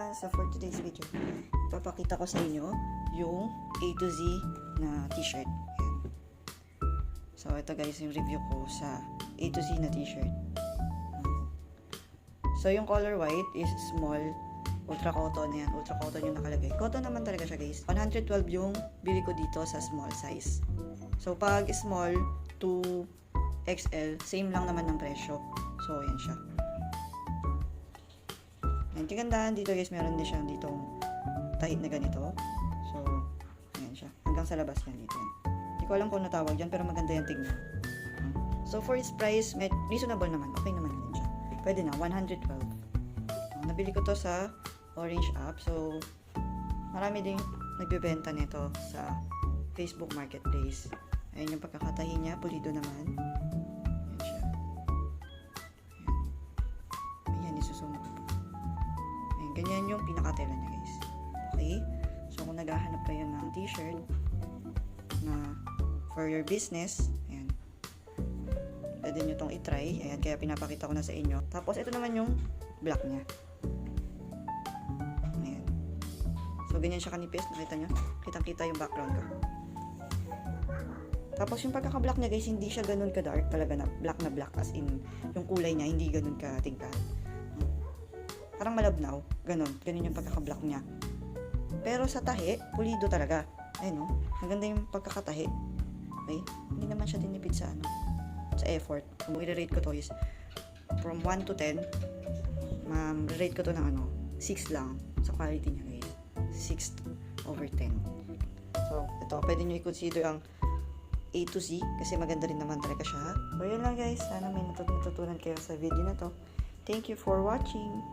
So for today's video, ipapakita ko sa inyo yung A to Z na t-shirt. So ito guys yung review ko sa A to Z na t-shirt. So yung color white is small, ultra cotton yan. Ultra cotton yung nakalagay. Cotton naman talaga siya guys. 112 yung bili ko dito sa small size. So pag small to XL, same lang naman ng presyo. So ayan siya. Ang kagandahan dito guys, meron din siyang ditong tahid na ganito. So, ayan siya. Hanggang sa labas yan dito yan. Hindi ko alam kung natawag dyan, pero maganda yan tignan. So, for its price, reasonable naman. Okay naman din siya. Pwede na, 112. Nabili ko to sa Orange app. So, marami ding nagbebenta nito sa Facebook Marketplace. Ayan yung pagkakatahi niya. Pulido naman. Ayan siya. Ayan. Ayan, isusumo ko. Ganyan yung pinakatela niya guys. Okay? So kung naghahanap kayo ng t-shirt na for your business, ayan. Pwede nyo itong itry. Ayan, kaya pinapakita ko na sa inyo. Tapos ito naman yung black niya. Ayan. So ganyan siya kanipis. Nakita nyo? Kitang-kita yung background ko. Tapos yung pagkaka-black niya guys, hindi siya ganun ka-dark. Talaga na black as in yung kulay niya, hindi ganun ka-tingkad. Parang malabnaw. Ganon yung pagkaka-black niya. Pero sa tahi, pulido talaga. Ayun, no? Maganda yung pagkakatahi. Okay? Hindi naman siya tinipid sa sa effort. Kung i-rate ko to is from 1 to 10, rate ko to ng 6 lang sa quality niya guys. 6/10. So, ito, pwede nyo i-consider ang A to Z kasi maganda rin naman talaga siya. So, yun lang guys. Sana may natutunan kayo sa video na to. Thank you for watching.